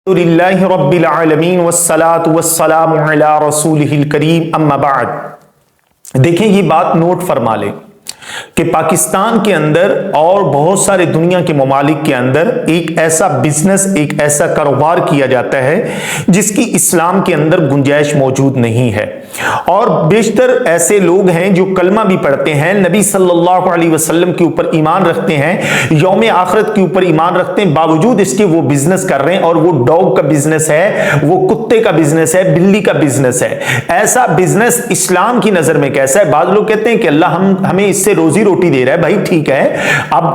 للہ رب العالمین والصلاة والسلام علی رسولہ الکریم اما بعد۔ دیکھیں یہ بات نوٹ فرما لیں کہ پاکستان کے اندر اور بہت سارے دنیا کے ممالک کے اندر ایک ایسا بزنس، ایک ایسا کاروبار کیا جاتا ہے جس کی اسلام کے اندر گنجائش موجود نہیں ہے، اور بیشتر ایسے لوگ ہیں جو کلمہ بھی پڑھتے ہیں، نبی صلی اللہ علیہ وسلم کے اوپر ایمان رکھتے ہیں، یوم آخرت کے اوپر ایمان رکھتے ہیں، باوجود اس کے وہ بزنس کر رہے ہیں، اور وہ ڈاگ کا بزنس ہے، وہ کتے کا بزنس ہے، بلی کا بزنس ہے۔ ایسا بزنس اسلام کی نظر میں کیسا ہے؟ بعض لوگ کہتے ہیں کہ اللہ ہمیں اس سے روزی روٹی دے رہا ہے۔ بھائی ٹھیک ہے، اب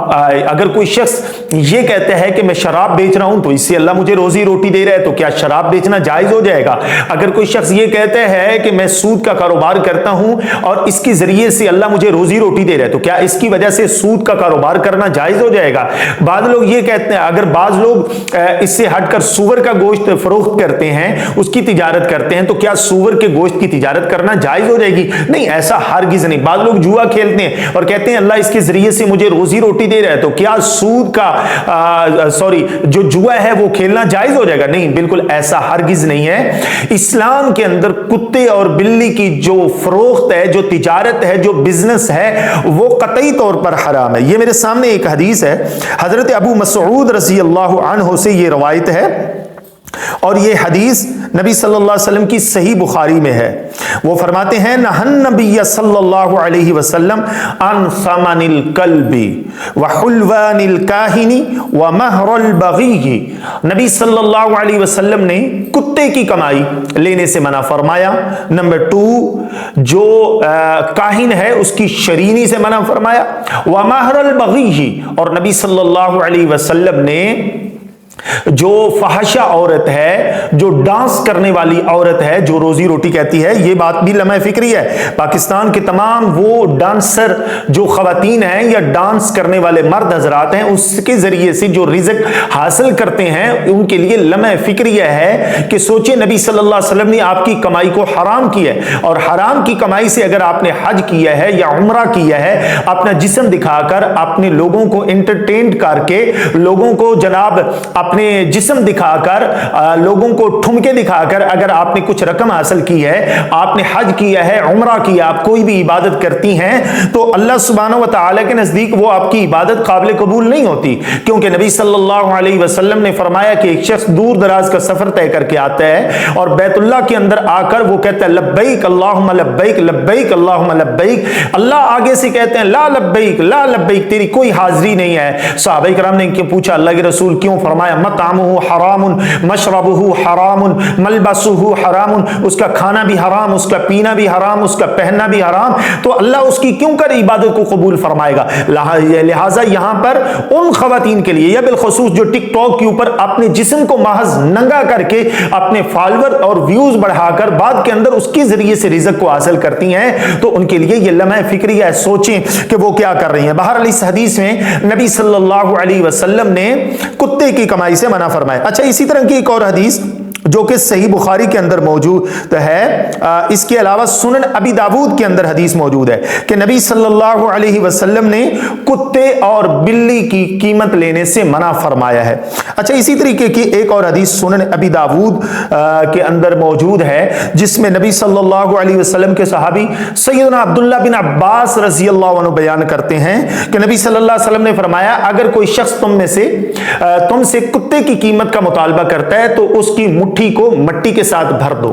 اگر کوئی شخص یہ کہتا ہے کہ میں شراب بیچ رہا ہوں تو اس سے اللہ مجھے روزی روٹی دے رہا ہے، تو کیا شراب بیچنا جائز ہو جائے گا؟ اگر کوئی شخص یہ کہتا ہے کہ میں سود کا کاروبار کرتا ہوں اور اس کے ذریعے سے اللہ مجھے روزی روٹی دے رہا ہے، تو کیا اس کی وجہ سے سود کا کاروبار کرنا جائز ہو جائے گا؟ بعض لوگ یہ کہتے ہیں، اگر بعض لوگ اس سے ہٹ کر سور کا گوشت فروخت کرتے ہیں، اس کی تجارت کرتے ہیں، تو کیا سور کے گوشت کی تجارت کرنا جائز ہو جائے گی؟ نہیں، ایسا ہرگز نہیں۔ بعض لوگ جوا کھیلتے ہیں اور کہتے ہیں اللہ اس کے ذریعے سے مجھے روزی روٹی دے رہا ہے، تو کیا سود کا جو جوا ہے وہ کھیلنا جائز ہو جائے گا؟ نہیں، بالکل ایسا ہرگز نہیں ہے۔ اسلام کے اندر کتے اور بلی کی جو فروخت ہے، جو تجارت ہے، جو بزنس ہے، وہ قطعی طور پر حرام ہے۔ یہ میرے سامنے ایک حدیث ہے، حضرت ابو مسعود رضی اللہ عنہ سے یہ روایت ہے، اور یہ حدیث نبی صلی اللہ علیہ وسلم کی صحیح بخاری میں ہے۔ وہ فرماتے ہیں، نہى النبی صلی اللہ علیہ وسلم عن ثمن الکلب وحلوان الکاہن ومہر البغی۔ نبی صلی اللہ علیہ وسلم نے کتے کی کمائی لینے سے منع فرمایا۔ نمبر 2، جو کاہن ہے اس کی شرینی سے منع فرمایا۔ ومہر البغی، اور نبی صلی اللہ علیہ وسلم نے جو فحشہ عورت ہے، جو ڈانس کرنے والی عورت ہے، جو روزی روٹی کہتی ہے، یہ بات بھی لمحہ فکری ہے۔ پاکستان کے تمام وہ ڈانسر جو خواتین ہیں یا ڈانس کرنے والے مرد حضرات ہیں، اس کے ذریعے سے جو رزق حاصل کرتے ہیں، ان کے لیے لمحہ فکری ہے کہ سوچیں نبی صلی اللہ علیہ وسلم نے آپ کی کمائی کو حرام کیا ہے، اور حرام کی کمائی سے اگر آپ نے حج کیا ہے یا عمرہ کیا ہے، اپنا جسم دکھا کر، اپنے لوگوں کو انٹرٹین کر کے، لوگوں کو جناب اپنے جسم دکھا کر، لوگوں کو ٹھمکے دکھا کر اگر آپ نے کچھ رقم حاصل کی ہے، آپ نے حج کیا ہے، عمرہ کیا، آپ کوئی بھی عبادت کرتی ہیں، تو اللہ سبحانہ و تعالی کے نزدیک وہ آپ کی عبادت قابل قبول نہیں ہوتی، کیونکہ نبی صلی اللہ علیہ وسلم نے فرمایا کہ ایک شخص دور دراز کا سفر طے کر کے آتا ہے اور بیت اللہ کے اندر آ کر وہ کہتا ہے لبیک اللہم لبیک لبیک اللہم لبیک، اللہ آگے سے کہتے ہیں لا لبیک لا لبیک، تیری کوئی حاضری نہیں ہے۔ صحابہ کرام نے پوچھا اللہ کے رسول کیوں؟ فرمایا مطعمہ حرام مشربہ حرام ملبسہ حرام، اس کا کھانا بھی حرام، اس کا پینا بھی حرام، اس کا پہننا بھی حرام، تو اللہ اس کی کیوں کر عبادت کو قبول فرمائے گا؟ لہٰذا یہاں پر ان خواتین کے لیے یا بالخصوص جو ٹک ٹاک کے اوپر اپنے جسم کو محض ننگا کر کے اپنے فالوور اور ویوز بڑھا کر بعد کے اندر اس کے ذریعے سے رزق کو حاصل کرتی ہیں، تو ان کے لیے یہ لمحہ فکری ہے، سوچیں کہ وہ کیا کر رہی ہیں۔ بہرحال اس حدیث میں نبی صلی اللہ علیہ وسلم نے کتے کی کمائی سے منع فرمایا۔ اچھا، اسی طرح کی ایک اور حدیث جو کہ صحیح بخاری کے اندر موجود ہے، اس کے علاوہ سنن ابی داود کے اندر حدیث موجود ہے کہ نبی صلی اللہ علیہ وسلم نے کتے اور بلی کی قیمت لینے سے منع فرمایا ہے۔ اچھا، اسی طریقے کی ایک اور حدیث سنن ابی داود کے اندر موجود ہے، جس میں نبی صلی اللہ علیہ وسلم کے صحابی سیدنا عبداللہ بن عباس رضی اللہ عنہ بیان کرتے ہیں کہ نبی صلی اللہ علیہ وسلم نے فرمایا اگر کوئی شخص تم سے کتے کی قیمت کا مطالبہ کرتا ہے تو اس کی مٹھی کو مٹی کے ساتھ بھر دو۔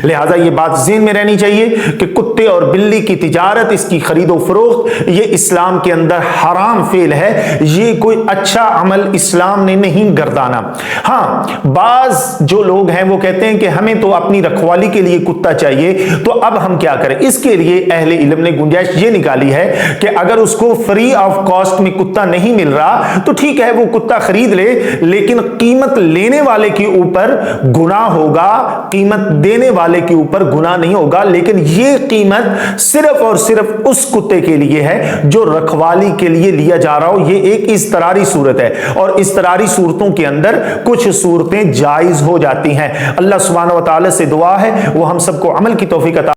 لہذا یہ بات ذہن میں رہنی چاہیے کہ کتے اور بلی کی تجارت، اس کی خرید و فروخت، یہ اسلام کے اندر حرام فعل ہے، یہ کوئی اچھا عمل اسلام نے نہیں گردانا۔ ہاں، بعض جو لوگ ہیں وہ کہتے ہیں کہ ہمیں تو اپنی رکھوالی کے لیے کتا چاہیے، تو اب ہم کیا کریں؟ اس کے لیے اہل علم نے گنجائش یہ نکالی ہے کہ اگر اس کو فری آف کاسٹ میں کتا نہیں مل رہا تو ٹھیک ہے، وہ کتا خرید لے، لیکن قیمت لینے والے کے اوپر گناہ ہوگا، قیمت دینے والے کے اوپر گناہ نہیں ہوگا، لیکن یہ قیمت صرف اور صرف اس کتے کے لیے ہے جو رکھوالی کے لیے لیا جا رہا ہو۔ یہ ایک اضطراری صورت ہے، اور اضطراری صورتوں کے اندر کچھ صورتیں جائز ہو جاتی ہیں۔ اللہ سبحانہ و تعالی سے دعا ہے وہ ہم سب کو عمل کی توفیق عطا